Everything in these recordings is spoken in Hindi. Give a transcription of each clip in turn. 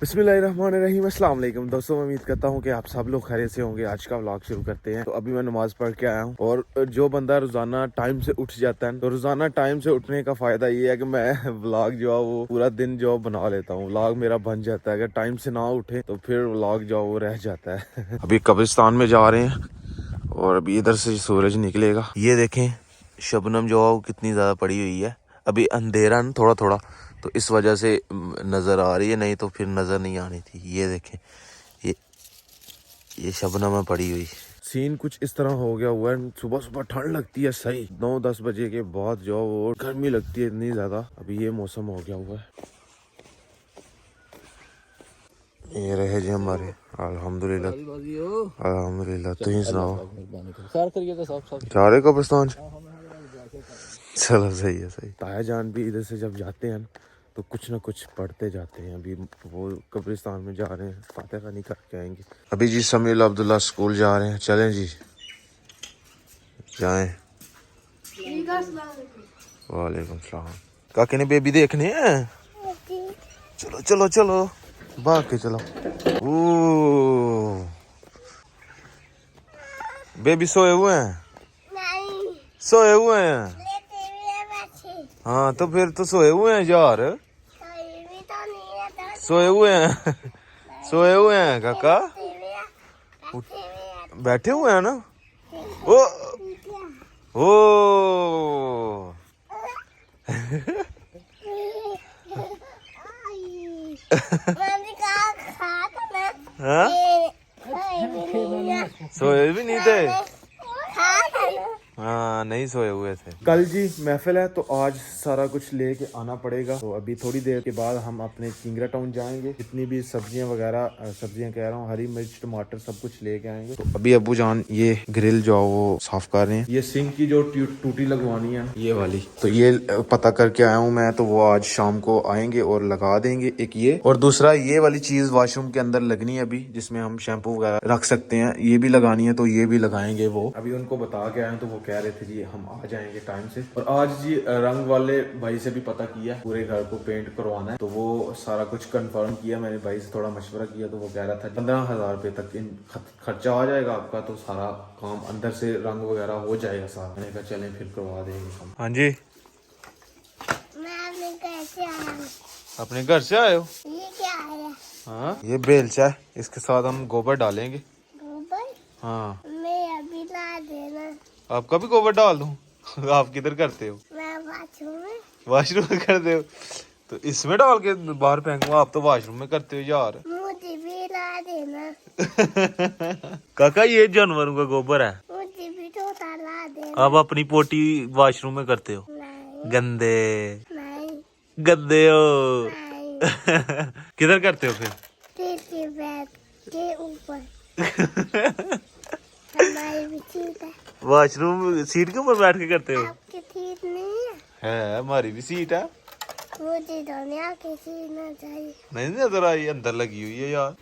बिस्मिल्लाहिर्रहमानिर्रहीम, अस्सलाम वालेकुम दोस्तों। मैं उम्मीद करता हूँ कि आप सब लोग खैरियत से होंगे। आज का व्लॉग शुरू करते हैं। तो अभी मैं नमाज पढ़ के आया हूँ और जो बंदा रोजाना टाइम से उठ जाता है तो रोजाना टाइम से उठने का फायदा ये है कि मैं व्लॉग जो है वो पूरा दिन जो बना लेता हूँ। व्लॉग मेरा बन जाता है। अगर टाइम से ना उठे तो फिर व्लॉग जो वो रह जाता है। अभी कब्रिस्तान में जा रहे हैं और अभी इधर से सूरज निकलेगा। ये देखें शबनम जो है वो कितनी ज्यादा पड़ी हुई है। अभी अंधेरा न थोड़ा थोड़ा तो इस वजह से नज़र आ रही है, नहीं तो फिर नज़र नहीं आनी थी। ये देखें ये शबनम में पड़ी हुई। सीन कुछ इस तरह हो गया हुआ है। सुबह सुबह ठंड लगती है सही 9-10 बजे के बाद जो वो गर्मी लगती है इतनी ज़्यादा। अभी ये मौसम हो गया हुआ है। ये रहे जी हमारे अल्हम्दुलिल्लाह अल्हम्दुलिल्लाह। तुम सुनाओ जा रहे कब्रिस्तान? चलो सही है सही। ताया जान भी इधर से जब जाते हैं तो कुछ ना कुछ पढ़ते जाते हैं। अभी वो कब्रिस्तान में जा रहे हैं, फातिहा नहीं करके आएंगे। अभी जी समील अब्दुल्ला स्कूल जा रहे हैं। चलें जी जाएं। वालेकुम सलाम। काके ने बेबी देखने हैं? चलो चलो चलो भाग के चलो। ओ बेबी सोए हुए हैं? नहीं सोए हुए हैं। हाँ तो फिर तो सोए हुए हैं यार। सोए हुए हैं सोए हुए हैं काका। बैठे हुए हैं ना। ओ ओ हाँ? सोए भी नहीं थे। हाँ नहीं सोए हुए थे। कल जी महफिल है तो आज सारा कुछ लेके आना पड़ेगा। तो अभी थोड़ी देर के बाद हम अपने किंगरा टाउन जाएंगे। जितनी भी सब्जियां वगैरह, सब्जियां कह रहा हूँ, हरी मिर्च टमाटर सब कुछ लेके आएंगे। तो अभी अब्बू जान ये ग्रिल जो वो साफ कर रहे हैं। ये सिंक की जो टूटी लगवानी है ये वाली, तो ये पता करके आया हूँ मैं। तो वो आज शाम को आएंगे और लगा देंगे एक ये। और दूसरा ये वाली चीज वॉशरूम के अंदर लगनी है अभी, जिसमें हम शैम्पू वगैरह रख सकते हैं, ये भी लगानी है। तो ये भी लगाएंगे। वो अभी उनको बता के आए तो वो कह रहे थे जी हम आ जाएंगे टाइम से। और आज जी रंग वाले भाई से भी पता किया, पूरे घर को पेंट करवाना है। तो वो सारा कुछ कंफर्म किया मैंने। भाई से थोड़ा मशवरा किया तो वो कह रहा था 15,000 रुपए तक इन खर्चा आ जाएगा आपका। तो सारा काम अंदर से रंग वगैरह हो जाएगा सारा। मैंने कहा चलें फिर करवा देंगे हम। हाँ जी अपने घर से आए हो? ये क्या है? हाँ ये बेलचा है, इसके साथ हम गोबर डालेंगे। गोबर? हाँ मैं अभी ला देना। आपका भी गोबर डाल दूं? आप किधर करते हो? मैं वॉशरूम में करते हो? तो इसमें डाल के बाहर फेंकूंगा? आप तो वॉशरूम में करते हो यार। मुझे भी ला देना। काका ये जानवरों का गोबर है, मुझे भी थोड़ा ला देना। आप अपनी पोटी वॉशरूम में करते हो? नहीं। गंदे नहीं। गंदे हो। नहीं। किधर करते हो फिर? बेड के ऊपर। वॉशरूम सीट के ऊपर बैठ के करते हो? आपकी सीट नहीं है? हमारी भी सीट है। मुझे दुनिया की सीट ना चाहिए। नहीं नजर आई, अंदर लगी हुई है यार।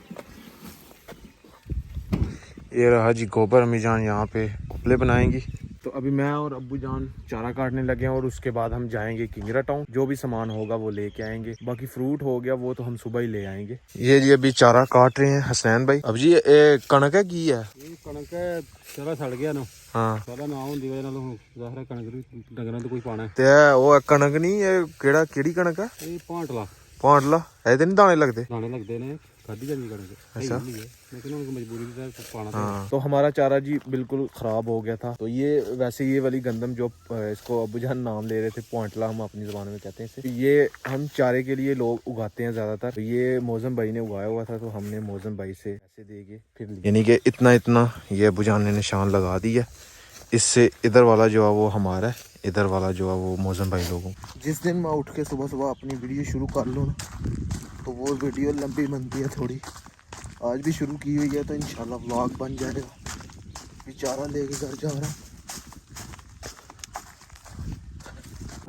ये रहा जी गोबर। अम्मी जान यहाँ पे उपले बनाएंगी। तो अभी मैं और अब्बू जान चारा काटने लगे हैं और उसके बाद हम जाएंगे किंगरा टाउन। जो भी सामान होगा वो लेके आएंगे। बाकी फ्रूट हो गया वो तो हम सुबह ही ले आएंगे। ये जी अभी चारा काट रहे हैं हसनैन भाई। अब जी कणक है की है? कणक सारा सड़ गया ना। हाँ सारा ना होने दी वजह नाल हुण ज़ाहिर कणक डंगरां तो कोई पाना है। ते वो कणक नहीं ये केड़ी कणक है? ये पांटला पांडला ऐसे नहीं दाने लगते? दाने लगते ने खाधी जानी कणक। अच्छा लेकिन उनको मजबूरी से पाना। हाँ। तो हमारा चारा जी बिल्कुल खराब हो गया था। तो ये वैसे ये वाली गंदम जो इसको अब्बू जान नाम ले रहे थे, पोंटला हम अपनी जुबान में कहते हैं इसे। ये हम चारे के लिए लोग उगाते हैं ज्यादातर। तो ये मौजम भाई ने उगाया हुआ था तो हमने मौजम भाई से पैसे दे के फिर लिए। यानी कि इतना इतना ये अब्बू जान ने निशान लगा दिया। इससे इधर वाला जो है वो हमारा है, इधर वाला जो है वो मौजम भाई लोगों। जिस दिन मैं उठ के सुबह सुबह अपनी वीडियो शुरू कर लूँ ना तो वो वीडियो लंबी बनती है थोड़ी। आज भी शुरू की हुई है तो इंशाल्लाह व्लॉग बन जाएगा। बेचारा लेके घर जा रहा है।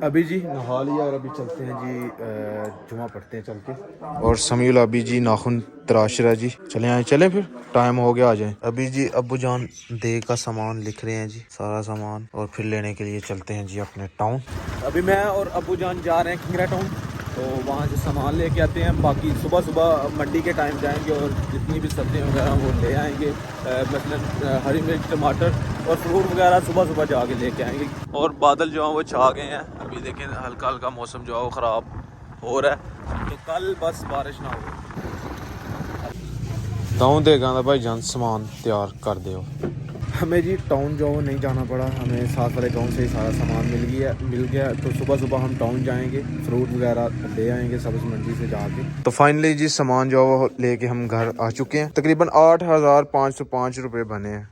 अभी जी नहा लिया और अभी चलते हैं जी जुमा पढ़ते हैं चल के। और समीउल अभी जी नाखून तराश रहा जी। चले आए चलें फिर टाइम हो गया आ जाए। अभी जी अब्बू जान दे का सामान लिख रहे हैं जी, सारा सामान, और फिर लेने के लिए चलते हैं जी अपने टाउन। अभी मैं और अब्बू जान जा रहे हैं किंगरा टाउन। तो वहाँ से सामान लेके आते हैं। बाकी सुबह सुबह मंडी के टाइम जाएंगे और जितनी भी सब्जियाँ वगैरह वो ले आएंगे, मसलन हरी मिर्च, टमाटर और फ्रूट वगैरह सुबह सुबह जाके लेके आएंगे। और बादल जो हैं वो छा गए हैं, अभी देखें हल्का हल्का मौसम जो है वो ख़राब हो रहा है, तो कल बस बारिश ना हो। टाउन देगा भाई जान सामान तैयार कर दो। हमें जी टाउन जो नहीं जाना पड़ा, हमें साथ वाले गांव से ही सारा सामान मिल गया। तो सुबह सुबह हम टाउन जाएंगे, फ्रूट वगैरह ले आएंगे सब्ज़ मंडी से जाके। तो फाइनली जी सामान जो वो लेके हम घर आ चुके हैं। तकरीबन 8,505 रुपये बने हैं।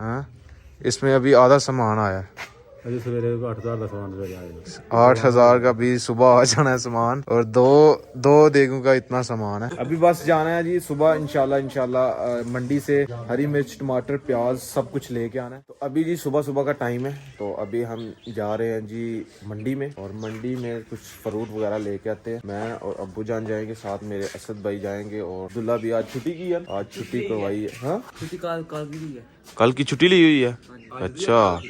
हाँ, इसमें अभी आधा सामान आया है। अभी सवेरे 8,000 का सामान सवेरे आएगा। 8,000 का भी सुबह आ जाना है सामान, और दो देगों का इतना सामान है। अभी बस जाना है जी सुबह इंशाल्लाह मंडी से हरी मिर्च, टमाटर, प्याज सब कुछ लेके आना है। तो अभी जी सुबह सुबह का टाइम है, तो अभी हम जा रहे हैं जी मंडी में, और मंडी में कुछ फ्रूट वगैरह लेके आते हैं। मैं और अब्बू जान जाएंगे, साथ मेरे असद भाई जाएंगे, और अब्दुल्ला भी आज छुट्टी की है, आज छुट्टी करवाई है। हाँ, छुट्टी कल की छुट्टी ली हुई है। अच्छा,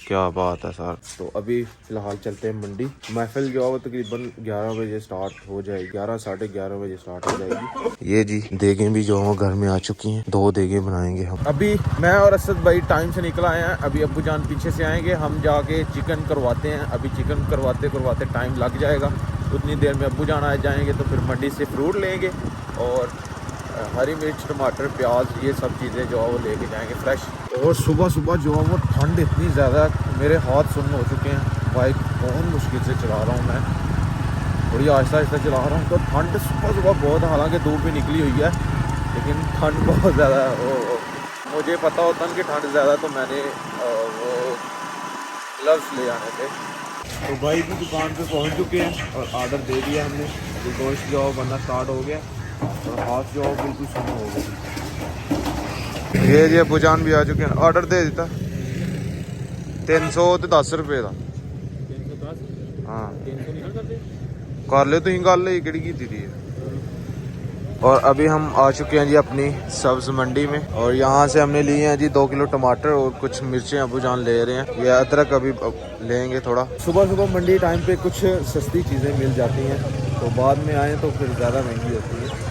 क्या बात है सर। तो अभी फिलहाल चलते हैं मंडी। महफिल जो है वो तकरीबन 11 बजे स्टार्ट हो जाएगी, 11 साढ़े 11 बजे स्टार्ट हो जाएगी। ये जी देगें भी जो है घर में आ चुकी हैं, 2 देगें बनाएंगे हम। अभी मैं और असद भाई टाइम से निकल आए हैं, अभी अब्बू जान पीछे से आएंगे, हम जाके चिकन करवाते हैं। अभी चिकन करवाते टाइम लग जाएगा, उतनी देर में अब्बू जान आ जाएंगे। तो फिर मंडी से फ्रूट लेंगे और हरी मिर्च, टमाटर, प्याज, ये सब चीज़ें जो है वो लेके जाएंगे फ्रेश। और सुबह सुबह जो है वो ठंड इतनी ज़्यादा, मेरे हाथ सुन्न हो चुके हैं, बाइक बहुत मुश्किल से चला रहा हूँ मैं, थोड़ी आहिस्ता आहिस्ता चला रहा हूँ। तो ठंड सुबह सुबह बहुत, हालांकि धूप भी निकली हुई है, लेकिन ठंड बहुत ज़्यादा है। मुझे पता होता है कि ठंड ज़्यादा, तो मैंने वो ग्लव्स ले आने थे। तो भाई की दुकान पे पहुंच चुके हैं और ऑर्डर दे दिया हमने। अभी गोश्त जो बनना स्टार्ट हो गया और हाथ जो बिल्कुल सुना हो गया। ये अब्बू जान भी आ चुके हैं, ऑर्डर दे दिता 310 रुपये का। हाँ कर ले तुम गल, केड़ी की थी। और अभी हम आ चुके हैं जी अपनी सब्ज़ मंडी में, और यहाँ से हमने लिए हैं जी 2 किलो टमाटर और कुछ मिर्चें अब्बू जान ले रहे हैं। ये अदरक अभी लेंगे थोड़ा। सुबह सुबह मंडी टाइम पे कुछ सस्ती चीज़ें मिल जाती हैं, तो बाद में आए तो फिर ज़्यादा महंगी होती है।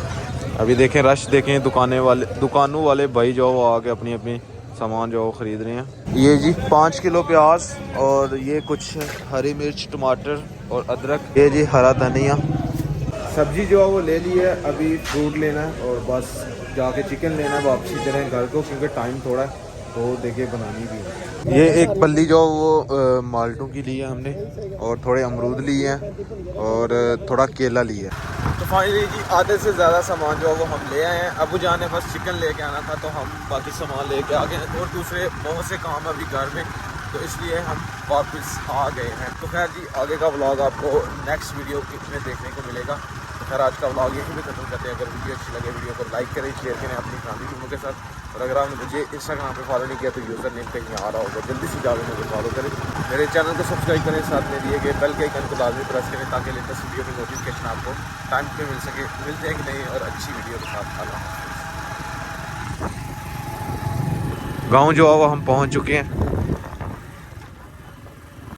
अभी देखें रश देखें, दुकानों वाले भाई जो वो आके अपनी अपनी सामान जो ख़रीद रहे हैं। ये जी 5 किलो प्याज, और ये कुछ हरी मिर्च, टमाटर और अदरक। ये जी हरा धनिया। सब्जी जो है वो ले ली है, अभी फ्रूट लेना है और बस जाके चिकन लेना है, वापसी चलें घर को, क्योंकि टाइम थोड़ा है, तो देखे बनानी भी है। ये एक पल्ली जो वो माल्टों की ली है हमने, और थोड़े अमरूद लिए हैं और थोड़ा केला लिया है। तो फाइनली जी आधे से ज़्यादा सामान जो है वो हम ले आए हैं। अब्बू जान ने बस चिकन लेके आना था, तो हम बाकी सामान लेके आ गए हैं, और दूसरे बहुत से काम अभी घर में, तो इसलिए हम वापस आ गए हैं। तो खैर जी आगे का व्लॉग आपको नेक्स्ट वीडियो में देखने को मिलेगा। तो खैर आज का व्लॉग यहीं पे खत्म करते हैं। अगर वीडियो अच्छी लगे वीडियो को लाइक करें, शेयर करें अपनी फैमिली मेम्बर के साथ, और अगर आपने मुझे इंस्टाग्राम पे फॉलो नहीं किया तो यूज़र नेम कहीं आ रहा होगा, जल्दी से जाकर मुझे फॉलो करें, मेरे चैनल को सब्सक्राइब करें, साथ में दिए गए बेल के आइकन को लाजमी प्रेस करें, ताकि लेटेस्ट वीडियो की नोटिफिकेशन आपको टाइम पे मिल सके। मिलते हैं कि नहीं और अच्छी वीडियो के साथ। अल्लाह हाफ़िज़। गाँव जो है वो हम पहुँच चुके हैं।